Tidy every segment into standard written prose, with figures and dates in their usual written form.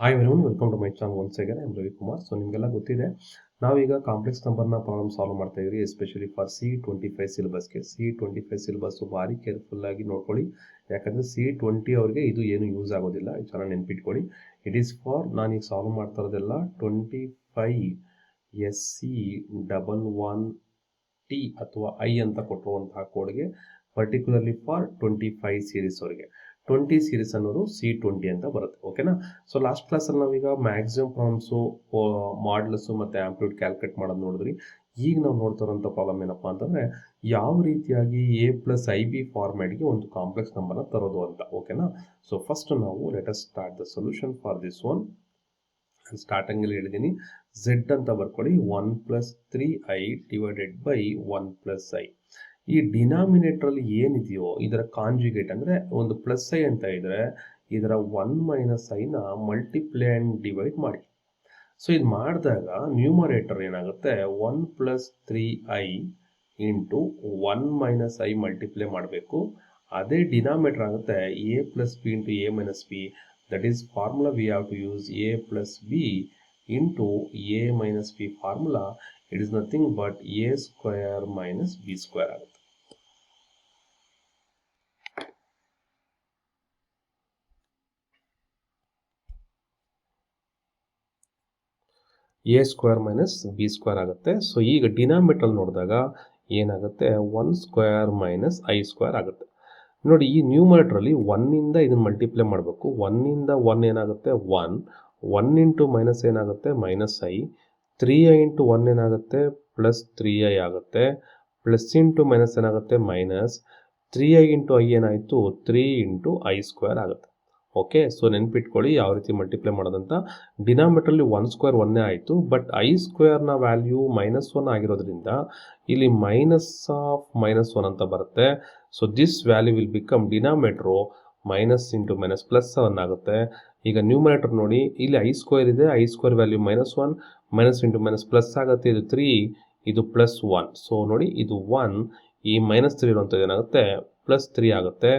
Hi everyone, welcome to my channel once again. I am Ravikumar. So ನಿಮಗೆಲ್ಲ ಗೊತ್ತಿದೆ, ನಾವೀಗ complex ನಂಬರ್ನ ಪ್ರಾಬ್ಲಮ್ ಸಾಲ್ವ್ ಮಾಡ್ತಾ ಇದ್ರಿ, ಎಸ್ಪೆಷಲಿ ಫಾರ್ C25 ಸಿಲೆಬಸ್ಗೆ. C25 ಸಿಲೆಬಸ್ ಭಾರಿ ಕೇರ್ಫುಲ್ ಆಗಿ ನೋಡ್ಕೊಳ್ಳಿ, ಯಾಕಂದರೆ C20 ಅವ್ರಿಗೆ ಇದು ಏನು ಯೂಸ್ ಆಗೋದಿಲ್ಲ. ಇದು ಚೆನ್ನಾಗಿ ನೆನ್ಪಿಟ್ಕೊಳ್ಳಿ. ಇಟ್ ಈಸ್ ಫಾರ್, ನಾನೀಗ ಸಾಲ್ವ್ ಮಾಡ್ತಾ ಇರೋದೆಲ್ಲ 25 SC11T ಅಥವಾ ಐ ಅಂತ ಕೊಟ್ಟಿರುವಂತಹ ಕೋಡ್ಗೆ, ಪರ್ಟಿಕ್ಯುಲರ್ಲಿ ಫಾರ್ 25 ಸೀರೀಸ್ ಅವರಿಗೆ. 20 ಸೀರೀಸ್ ಅನ್ನೋದು C20 ಅಂತ ಬರುತ್ತೆ. ಓಕೆನಾ? ಸೊ ಲಾಸ್ಟ್ ಕ್ಲಾಸಲ್ಲಿ ನಾವೀಗ ಮ್ಯಾಕ್ಸಿಮಮ್ ಪ್ರಾಬ್ಲಮ್ಸು, ಮಾಡ್ಲಸ್ಸು ಮತ್ತು ಆಂಪ್ಲಿಟ್ಯೂಡ್ ಕ್ಯಾಲ್ಕುಲೇಟ್ ಮಾಡೋದು ನೋಡಿದ್ರಿ. ಈಗ ನಾವು ನೋಡ್ತಾ ಇರೋಂಥ ಪ್ರಾಬ್ಲಮ್ ಏನಪ್ಪ ಅಂತಂದರೆ, ಯಾವ ರೀತಿಯಾಗಿ A+IB ಫಾರ್ಮ್ಯಾಟ್ಗೆ ಒಂದು ಕಾಂಪ್ಲೆಕ್ಸ್ ನಂಬರ್ನ ತರೋದು ಅಂತ. ಓಕೆನಾ? ಸೊ ಫಸ್ಟ್ ನಾವು let us start the solution for this one. ಸ್ಟಾರ್ಟಿಂಗಲ್ಲಿ ಹೇಳಿದ್ದೀನಿ, Z ಅಂತ ಬರ್ಕೊಳ್ಳಿ, 1+3i ಡಿವೈಡೆಡ್ ಬೈ 1+i. ಈ ಡಿನಾಮಿನೇಟ್ರಲ್ಲಿ ಏನಿದೆಯೋ ಇದರ ಕಾಂಜುಗೇಟ್ ಅಂದರೆ ಒಂದು ಪ್ಲಸ್ ಐ ಅಂತ ಇದ್ದರೆ ಇದರ 1 - ಐನ ಮಲ್ಟಿಪ್ಲೈ ಆ್ಯಂಡ್ ಡಿವೈಡ್ ಮಾಡಿ. ಸೊ ಇದು ಮಾಡಿದಾಗ ನ್ಯೂಮರೇಟರ್ ಏನಾಗುತ್ತೆ, 1+3i ಇಂಟು 1 - ಐ ಮಲ್ಟಿಪ್ಲೈ ಮಾಡಬೇಕು. ಅದೇ ಡಿನಾಮಿನೇಟರ್ ಆಗುತ್ತೆ A+B into A-B. That is formula we have to use A+B into A-B formula. It is nothing but A² - B² ಆಗುತ್ತೆ. A² - B² ಆಗುತ್ತೆ. So ಈಗ ಡಿನಾಮಿನೇಟರ್ ನೋಡಿದಾಗ ಏನಾಗುತ್ತೆ, 1² - I² ಆಗುತ್ತೆ. ನೋಡಿ, ಈ ನ್ಯೂಮರೇಟ್ರಲ್ಲಿ 1ಇಂದ ಇದನ್ನು ಮಲ್ಟಿಪ್ಲೈ ಮಾಡಬೇಕು. 1ಇಂದ 1 ಏನಾಗುತ್ತೆ, 1. 1 ಇಂಟು ಮೈನಸ್ ಏನಾಗುತ್ತೆ, -i. 3i ಇಂಟು 1 ಏನಾಗುತ್ತೆ, +3i ಆಗುತ್ತೆ. ಪ್ಲಸ್ ಇಂಟು ಮೈನಸ್ ಏನಾಗುತ್ತೆ, ಮೈನಸ್. 3i ಇಂಟು ಐ ಏನಾಯಿತು, 3 ಇಂಟು I² ಆಗುತ್ತೆ. ಓಕೆ, ಸೊ ನೆನ್ಪಿಟ್ಕೊಳ್ಳಿ ಯಾವ ರೀತಿ ಮಲ್ಟಿಪ್ಲೈ ಮಾಡೋದಂತ. ಡಿನಾಮಿನೇಟ್ರಲ್ಲಿ 1² 1 ಆಯಿತು, ಬಟ್ I² ವ್ಯಾಲ್ಯೂ -1 ಆಗಿರೋದ್ರಿಂದ ಇಲ್ಲಿ -1 ಅಂತ ಬರುತ್ತೆ. So this value will become, denominator minus into minus +1 ಆಗುತ್ತೆ. ಈಗ ನ್ಯೂಮರೇಟರ್ ನೋಡಿ, ಇಲ್ಲಿ I² ಇದೆ, I² value -1, minus into minus plus ಆಗುತ್ತೆ. ಇದು 3, ಇದು +1. ಸೊ ನೋಡಿ, ಇದು 1, ಈ -3 ಇರುವಂಥದ್ದು ಏನಾಗುತ್ತೆ, +3 ಆಗುತ್ತೆ.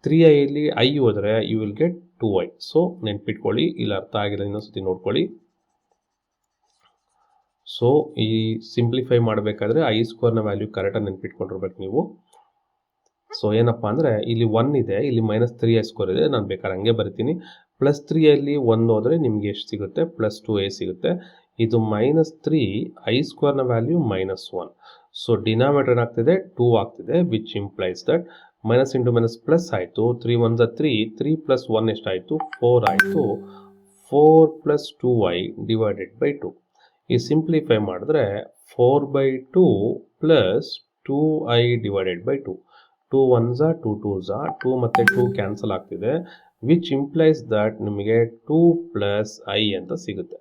3i ಇಲ್ಲಿ ಐ ಹೋದರೆ you will get 2i. So ನೆನ್ಪಿಟ್ಕೊಳ್ಳಿ, ಇಲ್ಲಿ ಅರ್ಥ ಆಗಿಲ್ಲ ಇನ್ನೊಂದ್ಸತಿ ನೋಡ್ಕೊಳ್ಳಿ. ಸೊ ಈ ಸಿಂಪ್ಲಿಫೈ ಮಾಡಬೇಕಾದ್ರೆ I² ವ್ಯಾಲ್ಯೂ ಕರೆಕ್ಟಾಗಿ ನೆನ್ಪಿಟ್ಕೊಂಡಿರ್ಬೇಕು ನೀವು. ಸೊ ಏನಪ್ಪ ಅಂದರೆ, ಇಲ್ಲಿ 1 ಇದೆ, ಇಲ್ಲಿ -3i² ಇದೆ. ನಾನು ಬೇಕಾದ್ರೆ ಹಂಗೆ ಬರಿತೀನಿ. +3ಅಲ್ಲಿ 1 ಹೋದರೆ ನಿಮಗೆ ಎಷ್ಟು ಸಿಗುತ್ತೆ, +2i ಸಿಗುತ್ತೆ. ಇದು -3, I² ವ್ಯಾಲ್ಯೂ -1. ಸೊ ಡಿನಾಮಿನೇಟರ್ ಏನಾಗ್ತಿದೆ, 2 ಆಗ್ತಿದೆ, which implies that minus into minus plus ಆಯಿತು. 3 × 1 = 3, 3 + 1 ಎಷ್ಟಾಯಿತು, 4 ಆಯಿತು. 4 + 2i ಡಿವೈಡೆಡ್ ಬೈ 2. ಈ ಸಿಂಪ್ಲಿಫೈ ಮಾಡಿದ್ರೆ 4/2 + 2i divided by 2. 2 1s 2 2s, 2 ಮತ್ತು 2 ಕ್ಯಾನ್ಸಲ್ ಆಗ್ತಿದೆ, ವಿಚ್ ಇಂಪ್ಲೈಸ್ ದಟ್ ನಿಮಗೆ 2 + i ಅಂತ ಸಿಗುತ್ತೆ.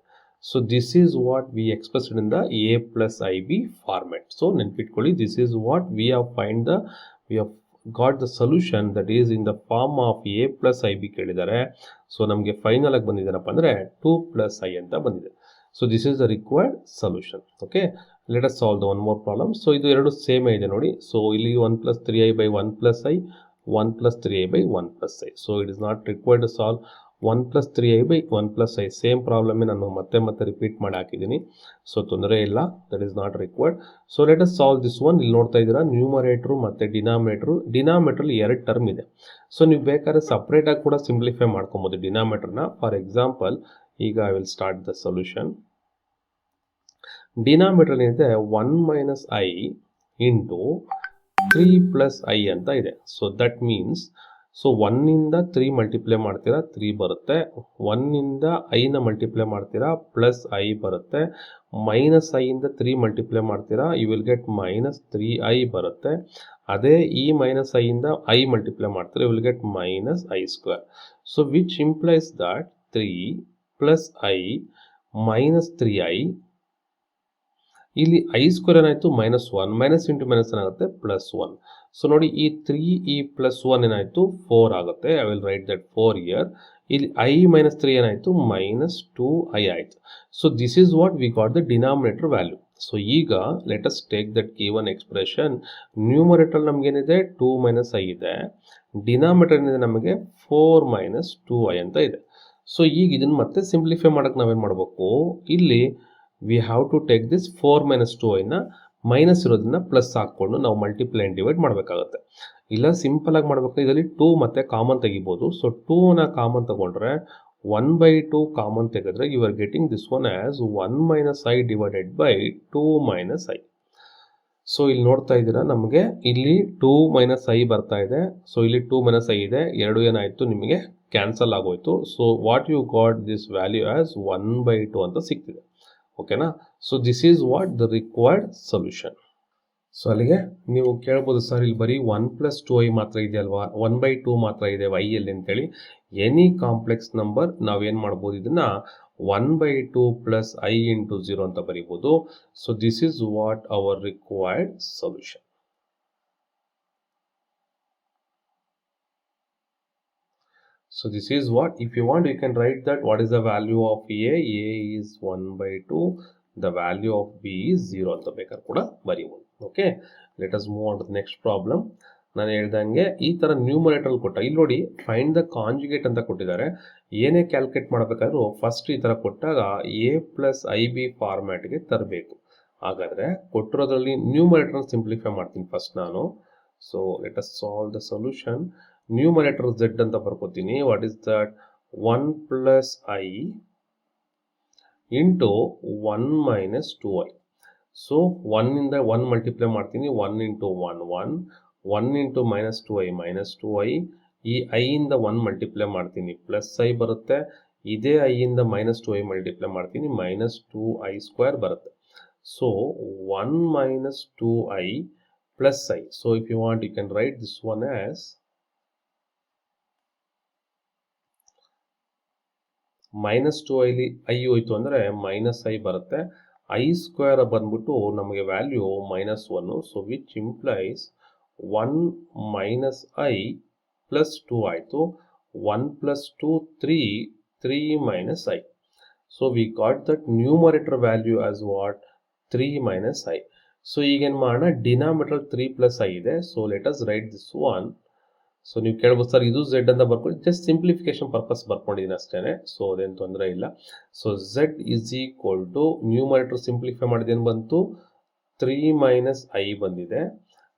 So this is what we expressed in the A+IB format. So ನೆನ್ಪಿಟ್ಕೊಳ್ಳಿ, this is what we have got the solution that is in the form of A+IB ಕೇಳಿದ್ದಾರೆ. So ನಮಗೆ final ಆಗಿ ಬಂದಿದ್ದೇನಪ್ಪ ಅಂದರೆ 2 + i ಅಂತ ಬಂದಿದೆ. So this is the required solution. Okay, let us solve the one more problem. So ಇದು ಎರಡು ಸೇಮೇ ಇದೆ ನೋಡಿ. ಸೊ ಇಲ್ಲಿ 1+3i by 1+i, 1+3i by 1+i. So it is not required to solve 1+3i by 1+i. Same ಪ್ರಾಬ್ಲಮ್ಮೇ ನಾನು ಮತ್ತೆ repeat ಮಾಡಿ ಹಾಕಿದ್ದೀನಿ. ಸೊ ತೊಂದರೆ ಇಲ್ಲ, that is not required. So let us solve this one. ಇಲ್ಲಿ ನೋಡ್ತಾ ಇದ್ದೀರಾ, ನ್ಯೂಮರೇಟ್ರು ಮತ್ತು ಡಿನಾಮಿನೇಟ್ರಲ್ಲಿ 2 ಟರ್ಮ್ ಇದೆ. ಸೊ ನೀವು ಬೇಕಾದ್ರೆ ಸಪ್ರೇಟಾಗಿ ಕೂಡ ಸಿಂಪ್ಲಿಫೈ ಮಾಡ್ಕೊಬೋದು ಡಿನಾಮಿನೇಟರ್ನ. ಫಾರ್ ಎಕ್ಸಾಂಪಲ್, ಈಗ I will start the solution. Denominator ಏನಿದೆ, 1 - i ಇಂಟು 3 + i ಅಂತ ಇದೆ. ಸೊ ದಟ್ ಮೀನ್ಸ್, ಸೊ 1ಇಂದ 3 ಮಲ್ಟಿಪ್ಲೈ ಮಾಡ್ತೀರಾ, 3 ಬರುತ್ತೆ. 1ಇಂದ ಐನ ಮಲ್ಟಿಪ್ಲೈ ಮಾಡ್ತೀರಾ, +i ಬರುತ್ತೆ. -i ಇಂದ 3 ಮಲ್ಟಿಪ್ಲೈ ಮಾಡ್ತೀರಾ, ಯು ವಿಲ್ ಗೆಟ್ -3i ಬರುತ್ತೆ. ಅದೇ ಈ -i ಇಂದ i ಮಲ್ಟಿಪ್ಲೈ ಮಾಡ್ತೀರಾ, you will get -i². So which implies that 3 + i -3i. ಇಲ್ಲಿ I² ಏನಾಯಿತು, -1, ಮೈನಸ್ ಇಂಟು ಮೈನಸ್ ಏನಾಗುತ್ತೆ, +1. ಸೊ ನೋಡಿ, ಈ 3 ಈ +1 ಏನಾಯಿತು, 4 ಆಗುತ್ತೆ. I will write that 4 here. ಇಲ್ಲಿ i - 3 ಏನಾಯಿತು, -2i ಆಯಿತು. So this is what we got the denominator value. So ಈಗ let us take that given expression. Numerator ನಮಗೇನಿದೆ, 2 - i ಇದೆ. ಡಿನಾಮಿನೇಟರ್ ಏನಿದೆ ನಮಗೆ 4 - 2i ಅಂತ ಇದೆ. ಸೊ ಈಗ ಇದನ್ನು ಮತ್ತೆ ಸಿಂಪ್ಲಿಫೈ ಮಾಡೋಕ್ಕೆ ನಾವೇನು ಮಾಡಬೇಕು, ಇಲ್ಲಿ we have to take this 4 - 2iನ ಮೈನಸ್ ಇರೋದನ್ನ ಪ್ಲಸ್ ಹಾಕ್ಕೊಂಡು ನಾವು ಮಲ್ಟಿಪ್ಲೈ ಆ್ಯಂಡ್ ಡಿವೈಡ್ ಮಾಡಬೇಕಾಗುತ್ತೆ. ಇಲ್ಲ ಸಿಂಪಲ್ ಆಗಿ ಮಾಡಬೇಕು, ಇದರಲ್ಲಿ 2 ಮತ್ತೆ ಕಾಮನ್ ತೆಗಿಬೋದು. ಸೊ 2ನ ಕಾಮನ್ ತಗೊಂಡ್ರೆ 1/2 ಕಾಮನ್ ತೆಗೆದ್ರೆ you are getting this one as 1 - i divided by 2 - i. So ಇಲ್ಲಿ ನೋಡ್ತಾ ಇದ್ದೀರಾ, ನಮಗೆ ಇಲ್ಲಿ 2 - i ಬರ್ತಾ ಇದೆ. ಸೊ ಇಲ್ಲಿ 2 - i ಇದೆ, ಎರಡು ಏನಾಯಿತು ನಿಮಗೆ ಕ್ಯಾನ್ಸಲ್ ಆಗೋಯ್ತು. So what you got this value as 1/2 ಅಂತ ಸಿಗ್ತಿದೆ. ಓಕೆನಾ. So this is what the required solution. So ಅಲ್ಲಿಗೆ ನೀವು ಕೇಳ್ಬೋದು, ಸರ್ ಇಲ್ಲಿ ಬರೀ 1 + 2i ಮಾತ್ರ ಇದೆ ಅಲ್ವಾ, 1/2 ಮಾತ್ರ ಇದೆ y-ಯಲ್ಲಿ ಅಂತೇಳಿ. ಎನಿ ಕಾಂಪ್ಲೆಕ್ಸ್ ನಂಬರ್ ನಾವೇನು ಮಾಡ್ಬೋದು, ಇದನ್ನ 1/2 + i × 0 ಅಂತ ಬರೀಬೋದು. So this is what our required solution. So this is what, if you want you can write that what is the value of a is 1/2, the value of b is 0 ಅಂತ ಬೇಕಾದ್ರೆ ಕೂಡ ಬರೀಬೋದು. Okay, let us move on to the next problem. ನಾನು ಹೇಳ್ದಂಗೆ ಈ ಥರ numerator ಕೊಟ್ಟ, ಇಲ್ಲಿ ನೋಡಿ ಫೈಂಡ್ ದ ಕಾಂಜುಗೇಟ್ ಅಂತ ಕೊಟ್ಟಿದ್ದಾರೆ. ಏನೇ ಕ್ಯಾಲ್ಕುಲೇಟ್ ಮಾಡಬೇಕಾದ್ರೂ ಫಸ್ಟ್ ಈ ಥರ ಕೊಟ್ಟಾಗ a + ib ಫಾರ್ಮ್ಯಾಟ್ಗೆ ತರಬೇಕು. ಹಾಗಾದರೆ ಕೊಟ್ಟಿರೋದ್ರಲ್ಲಿ ನ್ಯೂಮರೇಟರ್ನ ಸಿಂಪ್ಲಿಫೈ ಮಾಡ್ತೀನಿ ಫಸ್ಟ್ ನಾನು. So let us solve the solution. Numerator z ಅಂತ ಬರ್ಕೋತೀನಿ. What is that, 1 + i into 1 - 2i. ಸೊ 1 ಇಂದ 1 ಮಲ್ಟಿಪ್ಲೈ ಮಾಡ್ತೀನಿ, 1 × 1 1, 1 × -2i -2i. ಈ i ಇಂದ 1 ಮಲ್ಟಿಪ್ಲೈ ಮಾಡ್ತೀನಿ, ಪ್ಲಸ್ i ಬರುತ್ತೆ. ಇದೇ i ಇಂದ -2i ಮಲ್ಟಿಪ್ಲೈ ಮಾಡ್ತೀನಿ, -2i² ಬರುತ್ತೆ. So 1 - 2i + i. So if you want you can write this one as -2i i ಹೋಯ್ತು ಅಂದರೆ -i ಬರುತ್ತೆ. i² ಬಂದ್ಬಿಟ್ಟು ನಮಗೆ value -1. So which implies 1 - i + 2 ಆಯಿತು. 1 + 2 3, 3 - i. So we got that numerator value as what, 3 - i. So ಈಗೇನು ಮಾಡೋಣ, denominator 3 + i ಇದೆ. So let us right this one. So ನೀವು ಕೇಳ್ಬೋದು, ಸರ್ ಇದು z ಅಂತ ಬರ್ಕೊಂಡು ಜಸ್ಟ್ ಸಿಂಪ್ಲಿಫಿಕೇಶನ್ ಪರ್ಪಸ್ ಬರ್ಕೊಂಡಿದ್ದೀನಿ ಅಷ್ಟೇ. ಸೊ ಅದೇನು ತೊಂದರೆ ಇಲ್ಲ. ಸೊ z = ನ್ಯೂಮರೇಟರ್ ಸಿಂಪ್ಲಿಫೈ ಮಾಡಿದೇನು ಬಂತು, 3 - i ಬಂದಿದೆ.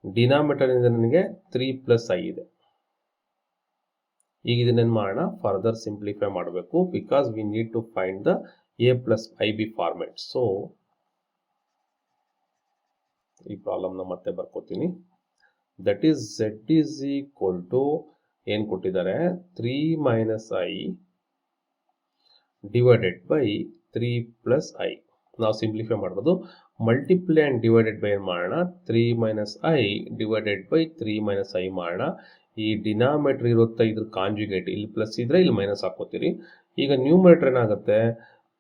ಡಿನಾಮಿನೇಟರಿಂದ ನನಗೆ 3 + i ಇದೆ. ಈಗ ಇದನ್ನೇನು ಮಾಡೋಣ, ಫರ್ದರ್ ಸಿಂಪ್ಲಿಫೈ ಮಾಡಬೇಕು, because we need to find the a + ib format. So ಈ ಪ್ರಾಬ್ಲಮ್ನ ಮತ್ತೆ ಬರ್ಕೋತೀನಿ. ದಟ್ ಈಸ್ z ಏನು ಕೊಟ್ಟಿದ್ದಾರೆ, 3 - i ಡಿವೈಡೆಡ್ ಬೈ 3 + i. ನಾವು ಸಿಂಪ್ಲಿಫೈ ಮಾಡ್ಬೋದು. ಮಲ್ಟಿಪ್ಲೈ ಆ್ಯಂಡ್ ಡಿವೈಡೆಡ್ ಬೈ ಏನು ಮಾಡೋಣ, 3 - i ಡಿವೈಡೆಡ್ ಬೈ 3 - i ಮಾಡೋಣ. ಈ ಡಿನಾಮಿನೇಟರ್ ಇರುತ್ತೆ, ಇದ್ರ ಕಾಂಜುಗೇಟ್ ಇಲ್ಲಿ ಪ್ಲಸ್ ಇದ್ರೆ ಇಲ್ಲಿ ಮೈನಸ್ ಹಾಕೋತೀರಿ. ಈಗ ನ್ಯೂಮರೇಟರ್ ಏನಾಗುತ್ತೆ,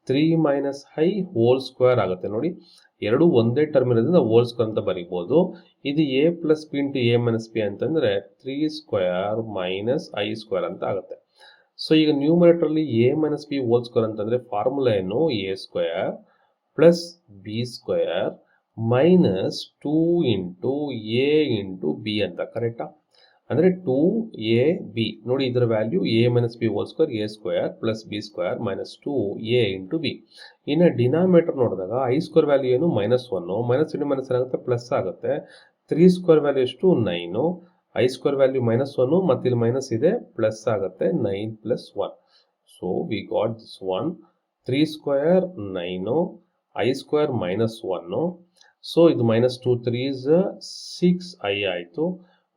3 - i ಹೋಲ್² ಆಗುತ್ತೆ. ನೋಡಿ, ಎರಡು ಒಂದೇ ಟರ್ಮ್ ಇರೋದ್ರಿಂದ ಹೋಲ್² ಅಂತ ಬರೀಬೋದು. ಇದು a + b × a - b ಅಂತಂದರೆ 3² - i² ಅಂತ ಆಗುತ್ತೆ. ಸೊ ಈಗ ನ್ಯೂಮರೇಟರ್ಲಿ a - b ಹೋಲ್² ಅಂತಂದರೆ ಫಾರ್ಮುಲಾ ಏನು, a² + b² - 2 × a × b ಅಂತ, ಕರೆಕ್ಟಾ? ಅಂದರೆ 2ab. ನೋಡಿ ಇದರ value a - b ಹೋಲ್² a² + b² - 2a × b. ಇನ್ನು ಡಿನಾಮಿನೇಟರ್ ನೋಡಿದಾಗ i² ವ್ಯಾಲ್ಯೂ ಏನು, -1, ಮೈನಸ್ ಇಂಟು ಮೈನಸ್ ಏನಾಗುತ್ತೆ, ಪ್ಲಸ್ ಆಗುತ್ತೆ. 3² ವ್ಯಾಲ್ಯೂ ಎಷ್ಟು, 9. i² ವ್ಯಾಲ್ಯೂ -1 ಮತ್ತು ಇಲ್ಲಿ ಮೈನಸ್ ಇದೆ, ಪ್ಲಸ್ ಆಗುತ್ತೆ, 9 + 1. So we got this one, 3² 9, i² -1. So ಇದು -2 3s 6i ಆಯಿತು.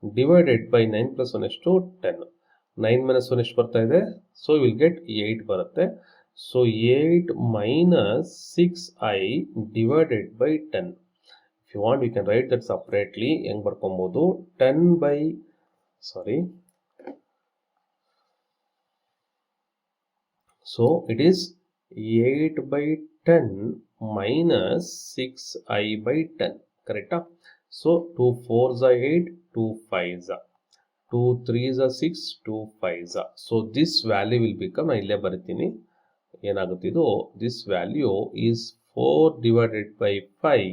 ಡಿವೈಡೆಡ್ ಬೈ 9 + 1 ಎಷ್ಟು, 10. 9 - 1 ಎಷ್ಟು ಬರ್ತಾ ಇದೆ, ಸೊ ವಿಲ್ ಗೆಟ್ 8 ಬರುತ್ತೆ. So 8 - 6i divided by 10. If you want you can write that separately. ಹೆಂಗೆ ಬರ್ಕೊಬೋದು, 10 ಸೊ ಇಟ್ ಈಸ್ 8/10 - 6i/10, ಕರೆಕ್ಟಾ? So 2 4s are 8, 2 5s are 2 3s are 6, 2 5s are. So this value will become, ನಾನು ಇಲ್ಲೇ ಬರಿತೀನಿ ಏನಾಗುತ್ತೆ ಇದು, this value is 4 divided by 5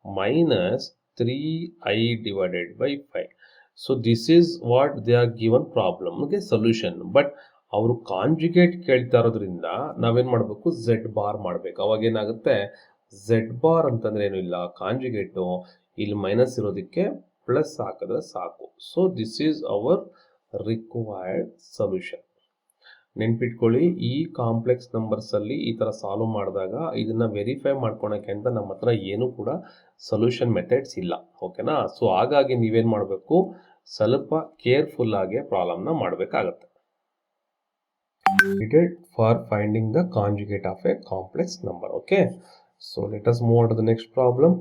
minus 3i divided by 5. So this is what they are given ಪ್ರಾಬ್ಲಮ್ಗೆ solution. But ಅವರು conjugate ಕೇಳ್ತಾ ಇರೋದ್ರಿಂದ ನಾವೇನು ಮಾಡಬೇಕು ಝೆಡ್ ಬಾರ್ ಮಾಡಬೇಕು. ಅವಾಗ ಏನಾಗುತ್ತೆ, ಝೆಡ್ ಬಾರ್ ಅಂತಂದ್ರೆ ಏನು ಇಲ್ಲ, ಕಾಂಜುಗೇಟು ಇಲ್ಲಿ ಮೈನಸ್ ಇರೋದಕ್ಕೆ ಪ್ಲಸ್ ಹಾಕಿದ್ರೆ ಸಾಕು. So this is our required solution. ನೆನ್ಪಿಟ್ಕೊಳ್ಳಿ, ಈ ಕಾಂಪ್ಲೆಕ್ಸ್ ನಂಬರ್ಸ್ ಅಲ್ಲಿ ಈ ತರ ಸಾಲ್ವ್ ಮಾಡಿದಾಗ ಇದನ್ನ ವೆರಿಫೈ ಮಾಡ್ಕೊಳಕ್ಕೆ ಅಂತ ನಮ್ಮ ಹತ್ರ ಏನು ಕೂಡ ಸೊಲ್ಯೂಷನ್ ಮೆಥಡ್ಸ್ ಇಲ್ಲ. ಓಕೆನಾ? ಸೊ ಹಾಗಾಗಿ ನೀವೇನ್ ಮಾಡಬೇಕು, ಸ್ವಲ್ಪ ಕೇರ್ಫುಲ್ ಆಗಿ ಪ್ರಾಬ್ಲಮ್ನ ಮಾಡಬೇಕಾಗತ್ತೆ. For finding the conjugate of a complex number. Okay, so let us move on to the next problem.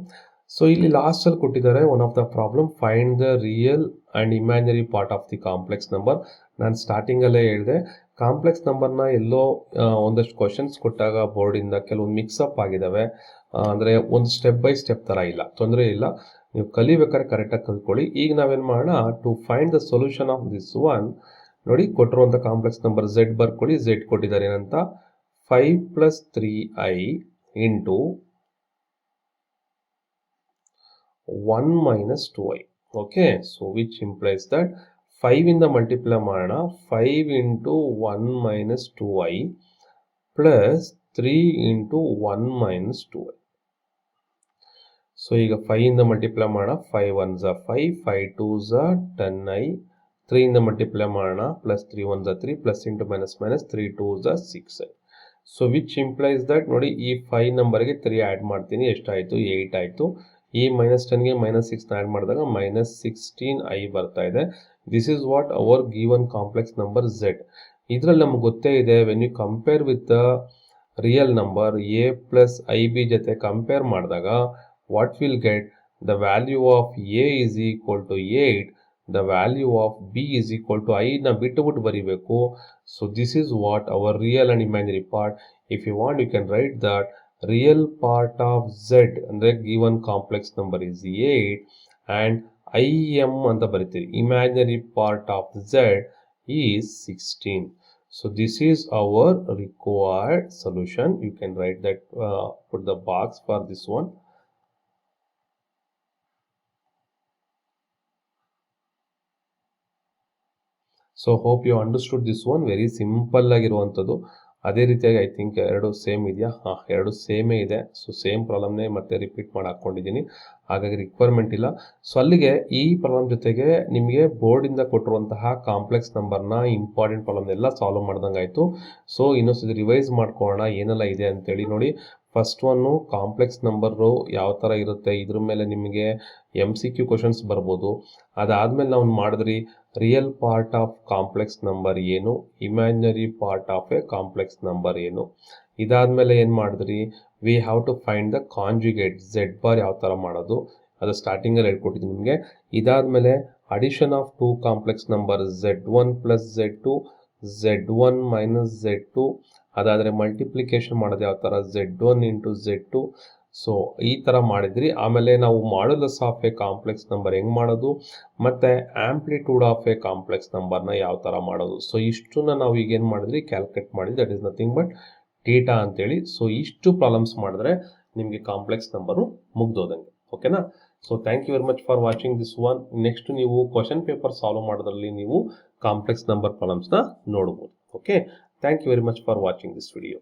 So ಇಲ್ಲಿ ಲಾಸ್ಟ್ ಅಲ್ಲಿ ಕೊಟ್ಟಿದ್ದಾರೆ one of the problem, find the real and imaginary part of the complex number. ನಾನು starting ಅಲ್ಲೇ ಹೇಳಿದೆ, complex ನಂಬರ್ನ ಎಲ್ಲೋ ಒಂದಷ್ಟು questions ಕೊಟ್ಟಾಗ ಬೋರ್ಡಿಂದ ಕೆಲವೊಂದು ಮಿಕ್ಸಪ್ ಆಗಿದ್ದಾವೆ. ಅಂದರೆ ಒಂದು ಸ್ಟೆಪ್ ಬೈ ಸ್ಟೆಪ್ ಥರ ಇಲ್ಲ, ತೊಂದರೆ ಇಲ್ಲ, ನೀವು ಕಲಿಬೇಕಾದ್ರೆ ಕರೆಕ್ಟಾಗಿ ಕಲ್ತ್ಕೊಳ್ಳಿ. ಈಗ ನಾವೇನು ಮಾಡೋಣ, to find the solution of this one, ನೋಡಿ ಕೊಟ್ಟಿರುವಂಥ ಕಾಂಪ್ಲೆಕ್ಸ್ ನಂಬರ್ ಝೆಡ್ ಬರ್ಕೊಳ್ಳಿ. ಝೆಡ್ ಕೊಟ್ಟಿದ್ದಾರೆ ಏನಂತ, 5 + 3i into 1 - 2i. Okay, so which implies that 5 ಇಂದ ಮಲ್ಟಿಪ್ಲೈ ಮಾಡೋಣ, 5 × 1 - 2i ಪ್ಲಸ್ 3 × 1 - 2i. ಸೊ ಈಗ 5 ಇಂದ ಮಲ್ಟಿಪ್ಲೈ ಮಾಡೋಣ, 5 1 = 5, 5 2 = 10i, 3 ಇಂದ ಮಲ್ಟಿಪ್ಲೈ ಮಾಡೋಣ, plus 3 1 = 3, plus into minus minus 3 2 = 6i. So which implies that, ನೋಡಿ ಈ 5 ನಂಬರ್ಗೆ 3 ಆ್ಯಡ್ ಮಾಡ್ತೀನಿ, ಎಷ್ಟಾಯಿತು, 8 ಆಯಿತು. ಈ -10ಗೆ -6 ಆ್ಯಡ್ ಮಾಡಿದಾಗ -16i ಬರ್ತಾ ಇದೆ. This is what our given complex number z. ಇದರಲ್ಲಿ ನಮ್ಗೆ ಗೊತ್ತೇ ಇದೆ, when you compare with the real number a + ib ಜೊತೆ ಕಂಪೇರ್ ಮಾಡಿದಾಗ what will get, the value of a is equal to 8, the value of b is equal to I ನ ಬಿಟ್ಟು ಬರಿಬೇಕು. So this is what our real and imaginary part. If you want, you can write that real part of z ಅಂದ್ರೆ given complex number is 8 and im ಅಂತ ಬರಿತೀವಿ. Imaginary part of z is 16. So this is our required solution. You can write that, put the box for this one. So hope you understood this one. Very simple ಆಗಿರುವಂಥದ್ದು. ಅದೇ ರೀತಿಯಾಗಿ I think ಎರಡು same ಇದೆಯಾ? ಹಾಂ, ಎರಡು ಸೇಮೇ ಇದೆ. So same ಪ್ರಾಬ್ಲಮ್ನೇ ಮತ್ತೆ repeat ಮಾಡಿ ಹಾಕ್ಕೊಂಡಿದ್ದೀನಿ, ಹಾಗಾಗಿ ರಿಕ್ವೈರ್ಮೆಂಟ್ ಇಲ್ಲ. ಸೊ ಅಲ್ಲಿಗೆ ಈ ಪ್ರಾಬ್ಲಮ್ ಜೊತೆಗೆ ನಿಮಗೆ ಬೋರ್ಡಿಂದ ಕೊಟ್ಟಿರುವಂತಹ ಕಾಂಪ್ಲೆಕ್ಸ್ ನಂಬರ್ನ ಇಂಪಾರ್ಟೆಂಟ್ ಪ್ರಾಬ್ಲಮ್ನೆಲ್ಲ ಸಾಲ್ವ್ ಮಾಡ್ದಂಗೆ ಆಯಿತು. ಸೊ ಇನ್ನೊಂದ್ಸತಿ ರಿವೈಸ್ ಮಾಡ್ಕೊಳ್ಳೋಣ ಏನೆಲ್ಲ ಇದೆ ಅಂತೇಳಿ. ನೋಡಿ, ಫಸ್ಟ್ ಒನ್ನು ಕಾಂಪ್ಲೆಕ್ಸ್ ನಂಬರು ಯಾವ ಥರ ಇರುತ್ತೆ, ಇದ್ರ ಮೇಲೆ ನಿಮಗೆ MCQ ಕ್ವಶನ್ಸ್ ಬರ್ಬೋದು. ಅದಾದಮೇಲೆ ನಾವು ಮಾಡಿದ್ರಿ real part of complex number ಏನು, imaginary part of a complex number ಏನು. ಇದಾದಮೇಲೆ ಏನು ಮಾಡಿದ್ರಿ, we have to find the conjugate Z bar ಯಾವ ಥರ ಮಾಡೋದು, ಅದು ಸ್ಟಾರ್ಟಿಂಗಲ್ಲಿ ಹೇಳ್ಕೊಟ್ಟಿದ್ದೀನಿ ನಿಮಗೆ. ಇದಾದಮೇಲೆ addition of 2 complex number Z1 + Z2, Z1 - Z2. ಅದಾದರೆ ಮಲ್ಟಿಪ್ಲಿಕೇಶನ್ ಮಾಡೋದು ಯಾವ ಥರ, Z1 × Z2. ಸೊ ಈ ಥರ ಮಾಡಿದ್ರಿ. ಆಮೇಲೆ ನಾವು modulus of a complex number ಹೆಂಗೆ ಮಾಡೋದು, ಮತ್ತು ಆಂಪ್ಲಿಟ್ಯೂಡ್ ಆಫ್ ಎ ಕಾಂಪ್ಲೆಕ್ಸ್ ನಂಬರ್ನ ಯಾವ ಥರ ಮಾಡೋದು. ಸೊ ಇಷ್ಟನ್ನ ನಾವು ಈಗ ಏನು ಮಾಡಿದ್ರಿ, ಕ್ಯಾಲ್ಕುಲೇಟ್ ಮಾಡಿದ್ವಿ. That is nothing but theta ಅಂತೇಳಿ. ಸೊ ಇಷ್ಟು ಪ್ರಾಬ್ಲಮ್ಸ್ ಮಾಡಿದ್ರೆ ನಿಮಗೆ ಕಾಂಪ್ಲೆಕ್ಸ್ ನಂಬರು ಮುಗ್ದೋದಂಗೆ. ಓಕೆನಾ? So thank you very much for watching this one. Next ನೀವು ಕ್ವಶನ್ ಪೇಪರ್ ಸಾಲ್ವ್ ಮಾಡೋದ್ರಲ್ಲಿ ನೀವು ಕಾಂಪ್ಲೆಕ್ಸ್ ನಂಬರ್ ಪ್ರಾಬ್ಲಮ್ಸ್ನ ನೋಡ್ಬೋದು. Okay, thank you very much for watching this video.